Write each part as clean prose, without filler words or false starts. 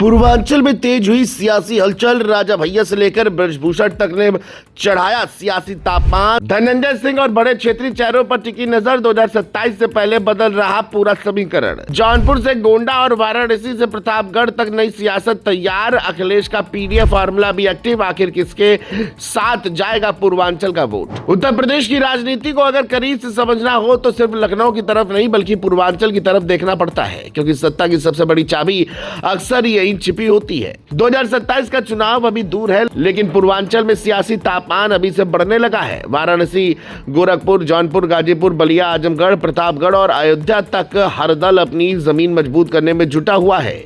पूर्वांचल में तेज हुई सियासी हलचल। राजा भैया से लेकर ब्रजभूषण तक ने चढ़ाया सियासी तापमान। धनंजय सिंह और बड़े क्षेत्रीय चेहरों पर टिकी नजर। 2027 से पहले बदल रहा पूरा समीकरण। जौनपुर से गोंडा और वाराणसी से प्रतापगढ़ तक नई सियासत तैयार। अखिलेश का पीडीए फार्मूला भी एक्टिव। आखिर किसके साथ जाएगा पूर्वांचल का वोट? उत्तर प्रदेश की राजनीति को अगर करीब से समझना हो तो सिर्फ लखनऊ की तरफ नहीं बल्कि पूर्वांचल की तरफ देखना पड़ता है, क्योंकि सत्ता की सबसे बड़ी चाबी अक्सर यही छिपी होती है। 2027 का चुनाव अभी दूर है, लेकिन पूर्वांचल में सियासी तापमान अभी से बढ़ने लगा है। वाराणसी, गोरखपुर, जौनपुर, गाजीपुर, बलिया, आजमगढ़, प्रतापगढ़ और अयोध्या तक हर दल अपनी जमीन मजबूत करने में जुटा हुआ है।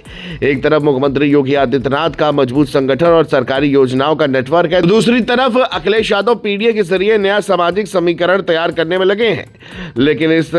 एक तरफ मुख्यमंत्री योगी आदित्यनाथ का मजबूत संगठन और सरकारी योजनाओं का नेटवर्क है, दूसरी तरफ अखिलेश यादव पीडीए के जरिए नया सामाजिक समीकरण तैयार करने में लगे हैं। लेकिन इस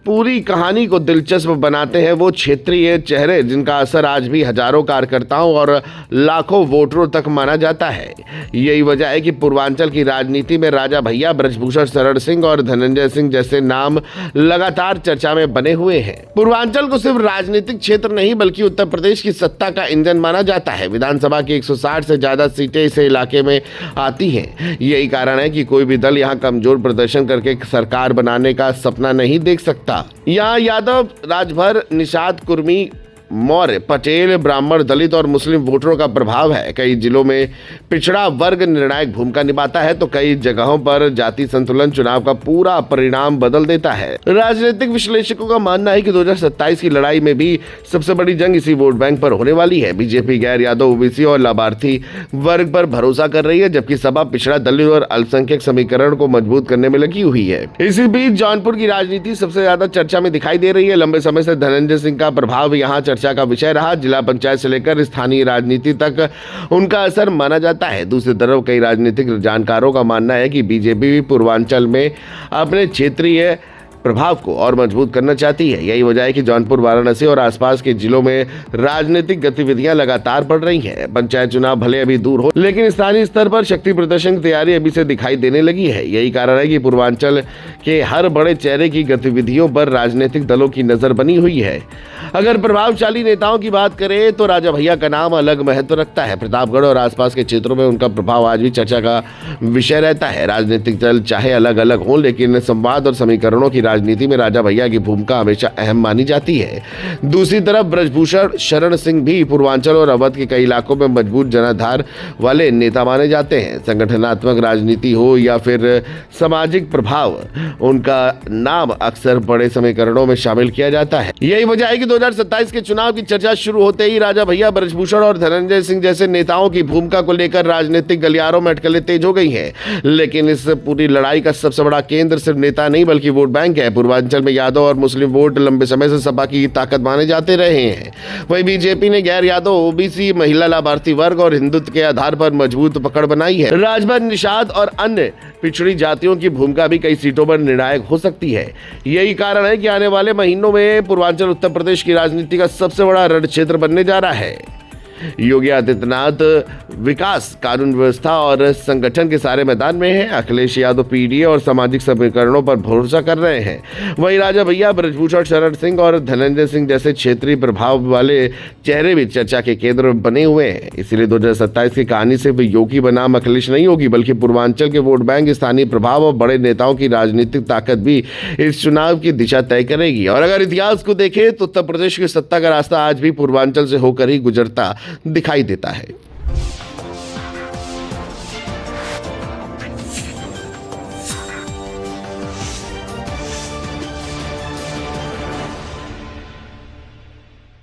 पूरी कहानी को दिलचस्प बनाते हैं वो क्षेत्रीय चेहरे जिनका असर आज भी हजारों कार्यकर्ताओं और लाखों वोटरों तक माना जाता है। यही वजह है कि पूर्वांचल की राजनीति में राजा भैया, ब्रजभूषण शरण सिंह और धनंजय सिंह जैसे नाम लगातार चर्चा में बने हुए हैं। पूर्वांचल को सिर्फ राजनीतिक क्षेत्र नहीं बल्कि उत्तर प्रदेश की सत्ता का इंजन माना जाता है। विधानसभा की 160 से ज्यादा सीटें इस इलाके में आती हैं। यही कारण है कि कोई भी दल यहाँ कमजोर प्रदर्शन करके सरकार बनाने का सपना नहीं देख सकता। यहाँ यादव, राजभर, निषाद, कुर्मी, मौर्य, पटेल, ब्राह्मण, दलित और मुस्लिम वोटरों का प्रभाव है। कई जिलों में पिछड़ा वर्ग निर्णायक भूमिका निभाता है तो कई जगहों पर जाति संतुलन चुनाव का पूरा परिणाम बदल देता है। राजनीतिक विश्लेषकों का मानना है कि 2027 की लड़ाई में भी सबसे बड़ी जंग इसी वोट बैंक पर होने वाली है। बीजेपी गैर यादव, ओबीसी और लाभार्थी वर्ग पर भरोसा कर रही है, जबकि सपा पिछड़ा, दलित और अल्पसंख्यक समीकरण को मजबूत करने में लगी हुई है। इसी बीच जौनपुर की राजनीति सबसे ज्यादा चर्चा में दिखाई दे रही है। लंबे समय से धनंजय सिंह का प्रभाव यहाँ चर्चा का विषय रहा। जिला पंचायत से लेकर स्थानीय राजनीति तक उनका असर माना जाता है। दूसरी तरफ कई राजनीतिक जानकारों का मानना है कि बीजेपी भी पूर्वांचल में अपने क्षेत्रीय प्रभाव को और मजबूत करना चाहती है। यही वजह है कि जौनपुर, वाराणसी और आसपास के जिलों में राजनीतिक गतिविधियां लगातार बढ़ रही हैं। पंचायत चुनाव भले अभी दूर हो, लेकिन स्थानीय स्तर पर शक्ति प्रदर्शन की तैयारी अभी से दिखाई देने लगी है। यही कारण है कि पूर्वांचल के हर बड़े चेहरे की गतिविधियों पर राजनीतिक दलों की नजर बनी हुई है। अगर प्रभावशाली नेताओं की बात करें तो राजा भैया का नाम अलग महत्व रखता है। प्रतापगढ़ और आसपास के क्षेत्रों में उनका प्रभाव आज भी चर्चा का विषय रहता है। राजनीतिक दल चाहे अलग अलग हों, लेकिन संवाद और समीकरणों की राजनीति में राजा भैया की भूमिका हमेशा अहम मानी जाती है। दूसरी तरफ ब्रजभूषण शरण सिंह भी पूर्वांचल और अवध के कई इलाकों में मजबूत जनाधार वाले नेता माने जाते हैं। संगठनात्मक राजनीति हो या फिर सामाजिक प्रभाव, उनका नाम अक्सर बड़े समीकरणों में शामिल किया जाता है। यही वजह है कि 2027 के चुनाव की चर्चा शुरू होते ही राजा भैया, ब्रजभूषण और धनंजय सिंह जैसे नेताओं की भूमिका को लेकर राजनीतिक गलियारों में अटकलें तेज हो गई हैं। लेकिन इस पूरी लड़ाई का सबसे बड़ा केंद्र सिर्फ नेता नहीं बल्कि वोट बैंक है। पूर्वांचल में यादव और मुस्लिम वोट लंबे समय से सपा की ताकत माने जाते रहे हैं। वहीं बीजेपी ने गैर यादव, ओबीसी, महिला, लाभार्थी वर्ग और हिंदुत्व के आधार पर मजबूत पकड़ बनाई है। राजभर, निषाद और अन्य पिछड़ी जातियों की भूमिका भी कई सीटों पर निर्णायक हो सकती है। यही कारण है कि आने वाले महीनों में पूर्वांचल उत्तर प्रदेश की राजनीति का सबसे बड़ा रण क्षेत्र बनने जा रहा है। योगी आदित्यनाथ विकास, कानून व्यवस्था और संगठन के सारे मैदान में हैं। अखिलेश यादव पीडीए और सामाजिक समीकरणों पर भरोसा कर रहे हैं। वहीं राजा भैया, ब्रजभूषण शरण सिंह और धनंजय सिंह जैसे क्षेत्रीय प्रभाव वाले चेहरे भी चर्चा के केंद्र में बने हुए हैं। इसलिए 2027 की कहानी सिर्फ योगी बनाम अखिलेश नहीं होगी, बल्कि पूर्वांचल के वोट बैंक, स्थानीय प्रभाव और बड़े नेताओं की राजनीतिक ताकत भी इस चुनाव की दिशा तय करेगी। और अगर इतिहास को देखें तो उत्तर प्रदेश की सत्ता का रास्ता आज भी पूर्वांचल से होकर ही गुजरता दिखाई देता है।